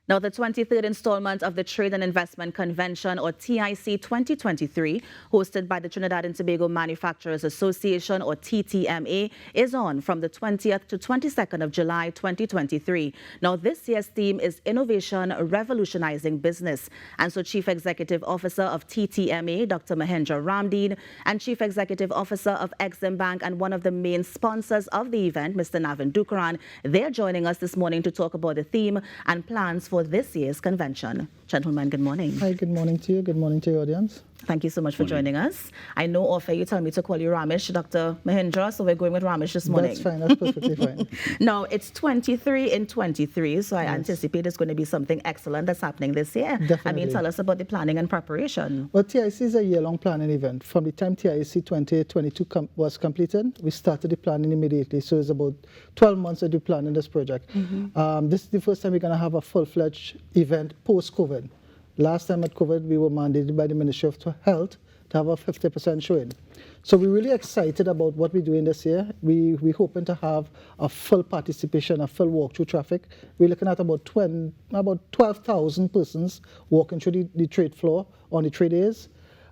Now, the 23rd installment of the Trade and Investment Convention, or TIC 2023, hosted by the Trinidad and Tobago Manufacturers Association, or TTMA, is on from the 20th to 22nd of July 2023. Now, this year's theme is Innovation Revolutionizing Business. And so Chief Executive Officer of TTMA, Dr. Mahendra Ramdeen, and Chief Executive Officer of EXIM Bank and one of the main sponsors of the event, Mr. Navin Dukaran, they're joining us this morning to talk about the theme and plans for this year's convention. Gentlemen, good morning. Hi, good morning to you. Good morning to your audience. Thank you so much for joining us. I know off air you tell me to call you Ramesh, Dr. Mahendra, so we're going with Ramesh this morning. That's fine. That's perfectly fine. Now, it's 23 in 23, so I anticipate it's going to be something excellent that's happening this year. Definitely. I mean, tell us about the planning and preparation. Well, TIC is a year-long planning event. From the time TIC 2022 was completed, we started the planning immediately. So it's about 12 months to do planning this project. This is the first time we're going to have a full-fledged event post-COVID. Last time at COVID, we were mandated by the Ministry of Health to have a 50% showing. So we're really excited about what we're doing this year. We're hoping to have a full participation, a full walk-through traffic. We're looking at about 12,000 persons walking through the trade floor on the trade days.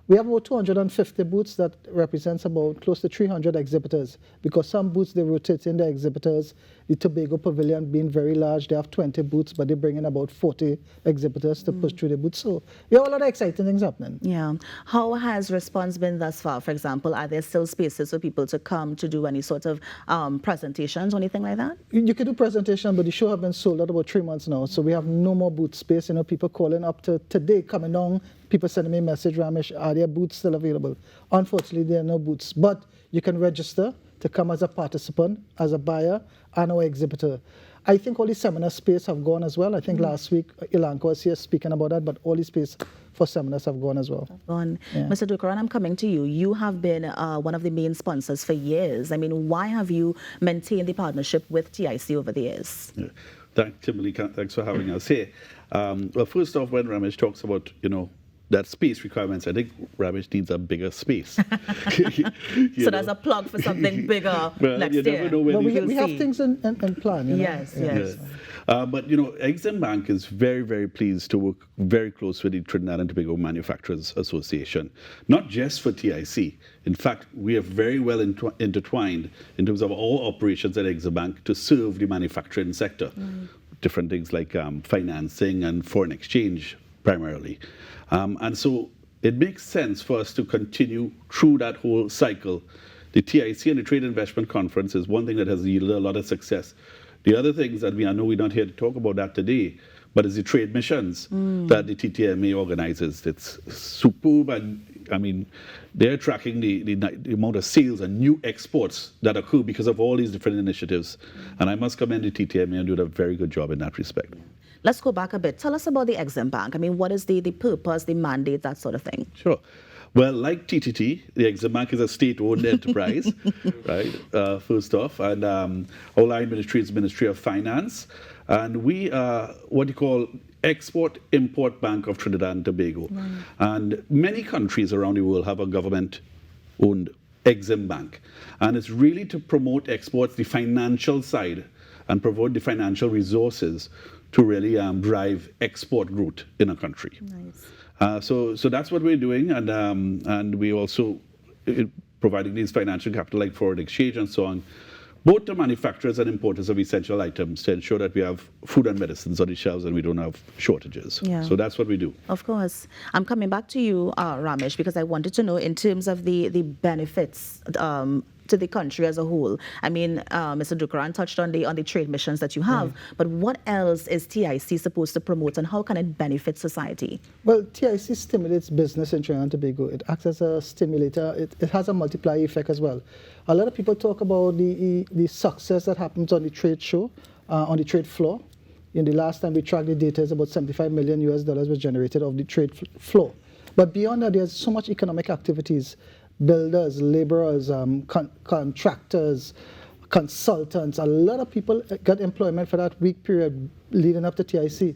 We have about 250 booths that represents about close to 300 exhibitors, because some booths, they rotate in the exhibitors. The Tobago Pavilion being very large, they have 20 booths, but they bring in about 40 exhibitors to push through the booths. So we have a lot of exciting things happening. Yeah. How has response been thus far? For example, are there still spaces for people to come to do any sort of presentations or anything like that? You can do presentation, but the show has been sold out about 3 months now, so we have no more booth space. You know, people calling up to today, coming down, people sending me a message, Ramesh, are there booths still available? Unfortunately, there are no booths, but you can register to come as a participant, as a buyer, and our exhibitor. I think all the seminar space have gone as well. I think last week, Ilanka was here speaking about that, but all the space for seminars have gone as well. Yeah. Mr. Dukaran, I'm coming to you. You have been one of the main sponsors for years. I mean, why have you maintained the partnership with TIC over the years? Yeah. Kimberly, thanks for having us here. Well, first off, when Ramesh talks about, that space requirements, I think Ramesh needs a bigger space. So there's a plug for something bigger next year. We have things in plan. Yes. But, EXIM Bank is very, very pleased to work very close with the Trinidad and Tobago Manufacturers Association, not just for TIC. In fact, we are very well intertwined in terms of all operations at EXIM Bank to serve the manufacturing sector. Different things like financing and foreign exchange primarily. And so it makes sense for us to continue through that whole cycle. The TIC and the Trade Investment Conference is one thing that has yielded a lot of success. The other things that I know we're not here to talk about that today, but it's the trade missions that the TTMA organizes. It's superb, and I mean, they're tracking the amount of sales and new exports that occur because of all these different initiatives. And I must commend the TTMA and do a very good job in that respect. Let's go back a bit. Tell us about the EXIM Bank. I mean, what is the purpose, the mandate, that sort of thing? Sure. Well, like TTT, the EXIM Bank is a state-owned enterprise, right, first off. And our line ministry is Ministry of Finance. And we are what you call Export-Import Bank of Trinidad and Tobago. And many countries around the world have a government-owned EXIM Bank. And it's really to promote exports, the financial side, and provide the financial resources to really drive export growth in a country. Nice. So that's what we're doing, and we also providing these financial capital like foreign exchange and so on, both to manufacturers and importers of essential items to ensure that we have food and medicines on the shelves and we don't have shortages. Yeah. So that's what we do. Of course. I'm coming back to you, Ramesh, because I wanted to know in terms of the benefits to the country as a whole. I mean, Mr. Dukaran touched on the trade missions that you have, but what else is TIC supposed to promote, and how can it benefit society? Well, TIC stimulates business in Trinidad and Tobago. It acts as a stimulator. It has a multiplier effect as well. A lot of people talk about the success that happens on the trade show, on the trade floor. In the last time we tracked the data, it's about $75 million was generated of the trade floor. But beyond that, there's so much economic activities. Builders, laborers, contractors, consultants, a lot of people got employment for that week period leading up to TIC.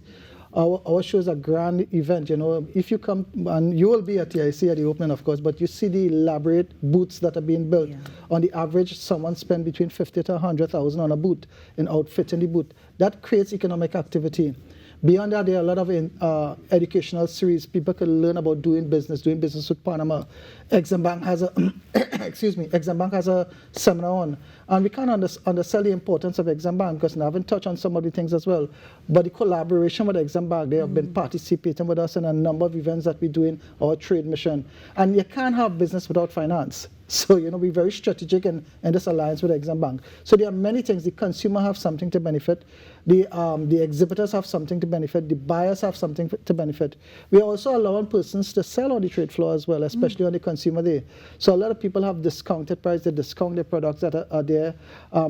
Our show is a grand event, If you come, and you will be at TIC at the opening, of course, but you see the elaborate booths that are being built. On the average, someone spend between $50,000 to $100,000 on a booth in outfitting the booth. That creates economic activity. Beyond that, there are a lot of educational series. People can learn about doing business with Panama. EXIM Bank has a EXIM Bank has a seminar on, and we can't undersell the importance of EXIM Bank, because I haven't touched on some of the things as well. But the collaboration with EXIM Bank, they have been participating with us in a number of events that we do in our trade mission. And you can't have business without finance. So, we're very strategic in this alliance with EXIM Bank. So there are many things. The consumer have something to benefit. The exhibitors have something to benefit. The buyers have something to benefit. We are also allowing persons to sell on the trade floor as well, especially on the consumer day. So a lot of people have discounted price. They discount their products that are there.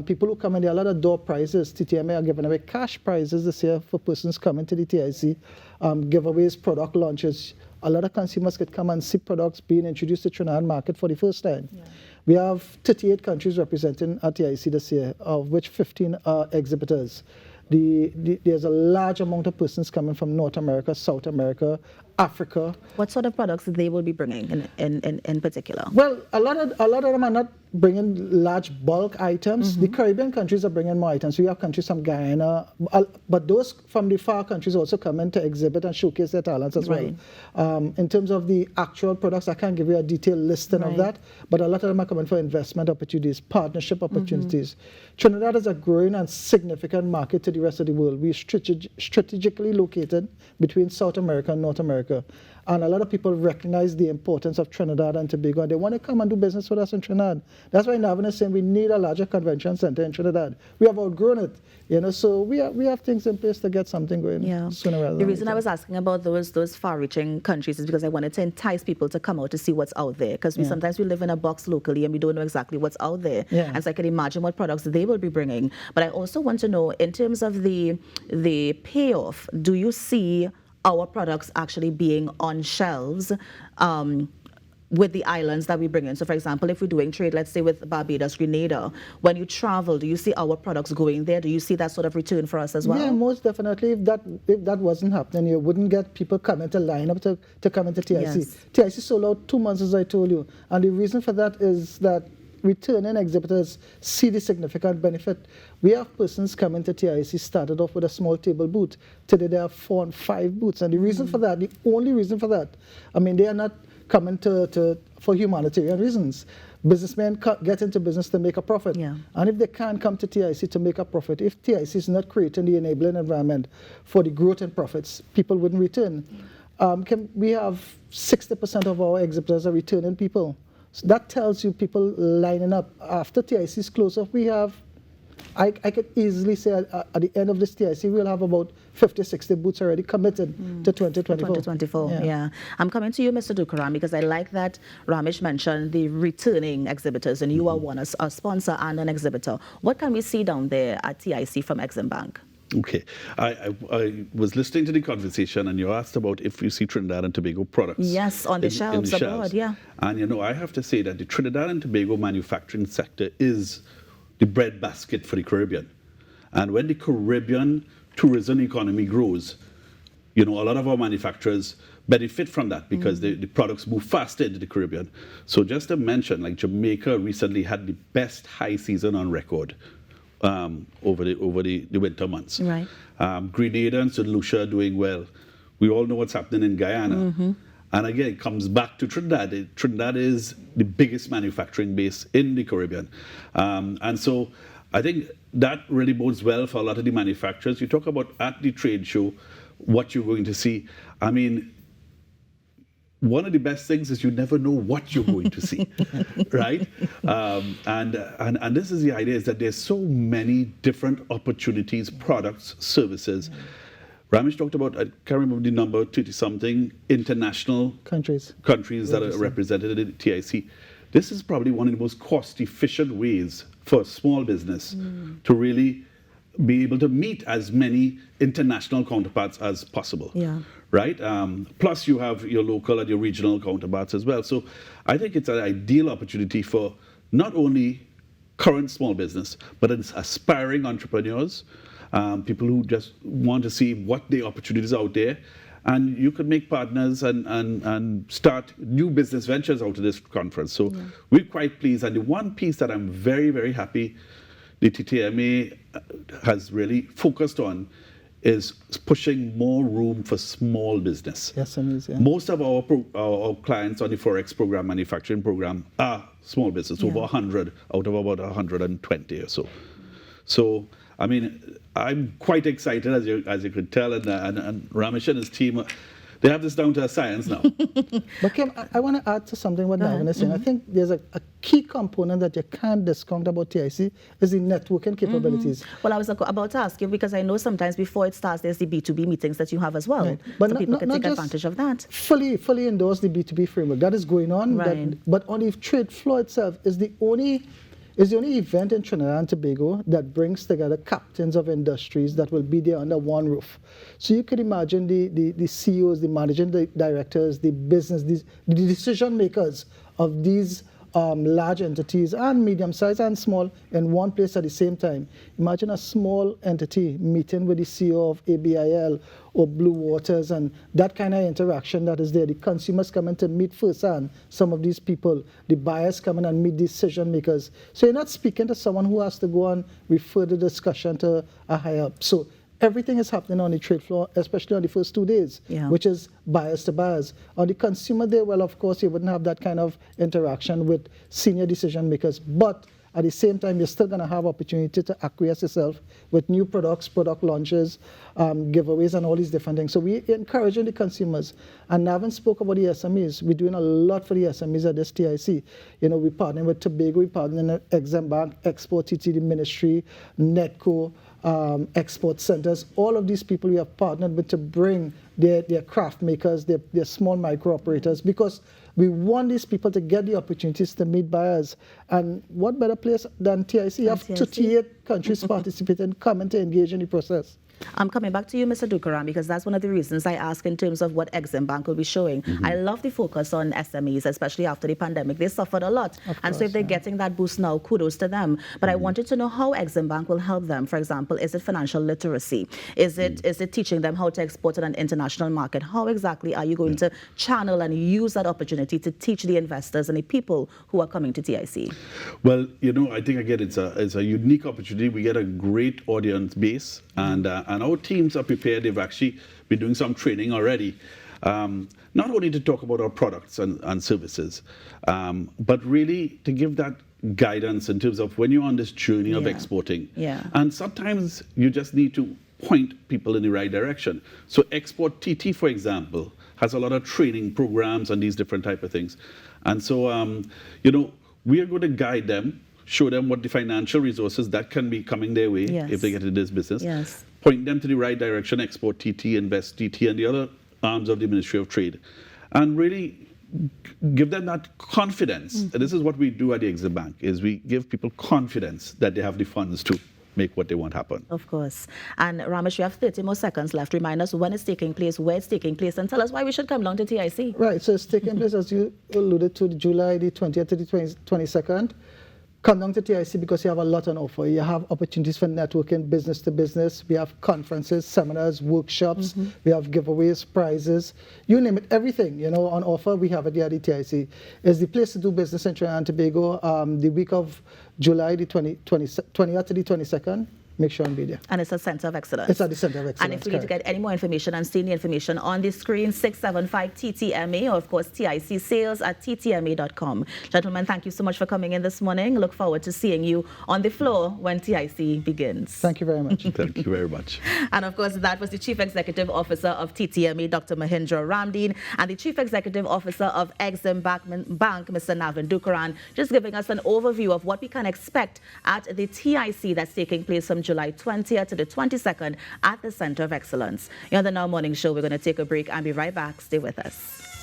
People who come in, there are a lot of door prizes. TTMA are giving away cash prizes this year for persons coming to the TIC. Giveaways, product launches. A lot of consumers could come and see products being introduced to Trinidad market for the first time. Yeah. We have 38 countries representing at TIC this year, of which 15 are exhibitors. There's a large amount of persons coming from North America, South America, Africa. What sort of products they will be bringing in particular? Well, a lot of them are not bringing large bulk items. The Caribbean countries are bringing more items. We have countries from Guyana, but those from the far countries also come in to exhibit and showcase their talents as well. In terms of the actual products, I can't give you a detailed listing of that, but a lot of them are coming for investment opportunities, partnership opportunities. Trinidad is a growing and significant market to the rest of the world. We're strategically located between South America and North America. And a lot of people recognize the importance of Trinidad and Tobago, and they want to come and do business with us in Trinidad. That's why Navin is saying we need a larger convention center in Trinidad. We have outgrown it, so we have things in place to get something going sooner rather than The reason I was asking about those far-reaching countries is because I wanted to entice people to come out to see what's out there, because sometimes we live in a box locally and we don't know exactly what's out there. And so I can imagine what products they will be bringing. But I also want to know, in terms of the payoff, do you see our products actually being on shelves with the islands that we bring in? So, for example, if we're doing trade, let's say with Barbados, Grenada, when you travel, do you see our products going there? Do you see that sort of return for us as well? Yeah, most definitely. If that wasn't happening, you wouldn't get people coming to line up to come into TIC. Yes. TIC sold out 2 months, as I told you. And the reason for that is that returning exhibitors see the significant benefit. We have persons coming to TIC started off with a small table booth. Today they have 4 and 5 booths. And the reason for that, the only reason for that, they are not coming for humanitarian reasons. Businessmen get into business to make a profit. And if they can't come to TIC to make a profit, if TIC is not creating the enabling environment for the growth and profits, people wouldn't return. We have 60% of our exhibitors are returning people. So that tells you people lining up. After TIC's close up, we have, I could easily say at the end of this TIC, we'll have about 50, 60 booths already committed to 2024. 2024, yeah. I'm coming to you, Mr. Dukaram, because I like that Ramesh mentioned the returning exhibitors, and you are one, a sponsor and an exhibitor. What can we see down there at TIC from EXIM Bank? Okay. I was listening to the conversation, and you asked about if you see Trinidad and Tobago products. Yes, on the shelves abroad, yeah. And, I have to say that the Trinidad and Tobago manufacturing sector is the breadbasket for the Caribbean. And when the Caribbean tourism economy grows, a lot of our manufacturers benefit from that because the products move faster into the Caribbean. So just to mention, like Jamaica recently had the best high season on record. Over the winter months. Right. Grenada and St. Lucia are doing well. We all know what's happening in Guyana. And again, it comes back to Trinidad. Trinidad is the biggest manufacturing base in the Caribbean. And so I think that really bodes well for a lot of the manufacturers. You talk about at the trade show, what you're going to see. One of the best things is you never know what you're going to see, right? And this is the idea, is that there's so many different opportunities, products, services. Ramesh talked about, I can't remember the number, 30-something international countries that are represented in the TIC. This is probably one of the most cost-efficient ways for a small business to really be able to meet as many international counterparts as possible. Right? Plus you have your local and your regional counterparts as well. So I think it's an ideal opportunity for not only current small business, but it's aspiring entrepreneurs, people who just want to see what the opportunities out there. And you could make partners and start new business ventures out of this conference. So we're quite pleased. And the one piece that I'm very, very happy the TTMA has really focused on is pushing more room for small business. SMEs, yeah. Most of our clients on the Forex program, manufacturing program, are small business, over 100 out of about 120 or so. So, I mean, I'm quite excited, as you could tell, and Ramesh and his team, they have this down to a science now. But Kim, I want to add to something what Navin is saying. I think there's a key component that you can't discount about TIC is the networking capabilities. Well, I was about to ask you, because I know sometimes before it starts, there's the B2B meetings that you have as well. Right. But so people can take advantage of that. Fully endorse the B2B framework. That is going on. Right. But on the trade floor itself is the only event in Trinidad and Tobago that brings together captains of industries that will be there under one roof. So you could imagine the CEOs, the managing directors, the business, the decision makers of these large entities and medium-sized and small in one place at the same time. Imagine a small entity meeting with the CEO of ABIL or Blue Waters, and that kind of interaction that is there. The consumers coming to meet firsthand some of these people, the buyers coming and meet decision makers. So you're not speaking to someone who has to go and refer the discussion to a higher up. So everything is happening on the trade floor, especially on the first 2 days, which is buyers to buyers. On the consumer day, well, of course, you wouldn't have that kind of interaction with senior decision makers, but at the same time, you're still going to have opportunity to acquiesce yourself with new products, product launches, giveaways, and all these different things. So we're encouraging the consumers. And Navin spoke about the SMEs. We're doing a lot for the SMEs at this TIC. You know, we're partnering with Tobago, we're partnering with EXIM Bank, Export TT, Ministry, Netco, export centers. All of these people we have partnered with to bring their craft makers, their small micro operators, because we want these people to get the opportunities to meet buyers. And what better place than TIC? You have 38 countries participating, coming to engage in the process. I'm coming back to you, Mr. Dukaran, because that's one of the reasons I ask in terms of what EXIM Bank will be showing. I love the focus on SMEs, especially after the pandemic. They suffered a lot. And so if they're getting that boost now, kudos to them. But I wanted to know how EXIM Bank will help them. For example, is it financial literacy? Is it teaching them how to export in an international market? How exactly are you going to channel and use that opportunity to teach the investors and the people who are coming to TIC? Well, you know, I think, again, it's a unique opportunity. We get a great audience base, and our teams are prepared. They've actually been doing some training already, not only to talk about our products and services, but really to give that guidance in terms of when you're on this journey of exporting. And sometimes you just need to point people in the right direction. So Export TT, for example, has a lot of training programs and these different type of things. And so, you know, we are going to guide them, show them what the financial resources that can be coming their way if they get into this business. Point them to the right direction, Export TT, Invest TT, and the other arms of the Ministry of Trade. And really give them that confidence. And this is what we do at the EXIM Bank, is we give people confidence that they have the funds to make what they want happen. Of course. And Ramesh, we have 30 more seconds left. Remind us when it's taking place, where it's taking place, and tell us why we should come down to TIC. Right, so it's taking place, as you alluded to, July the 20th to the 22nd. Come down to TIC because you have a lot on offer. You have opportunities for networking, business to business. We have conferences, seminars, workshops. We have giveaways, prizes. You name it, everything, you know, on offer, we have it here at the TIC. It's the place to do business in Trinidad and Tobago. The week of July the 20th to the 22nd. Make sure and be there. And it's a center of excellence. It's at the center of excellence. And if we need to get any more information and see the information on the screen, 675 TTMA, or of course TIC sales at ttma.com. Gentlemen, thank you so much for coming in this morning. Look forward to seeing you on the floor when TIC begins. Thank you very much. Thank you very much. And of course, that was the Chief Executive Officer of TTMA, Dr. Mahindra Ramdeen, and the Chief Executive Officer of EXIM Bank, Mr. Navin Dukaran, just giving us an overview of what we can expect at the TIC that's taking place from July 20th to the 22nd at the Center of Excellence. You're on the Now Morning Show. We're going to take a break and be right back. Stay with us.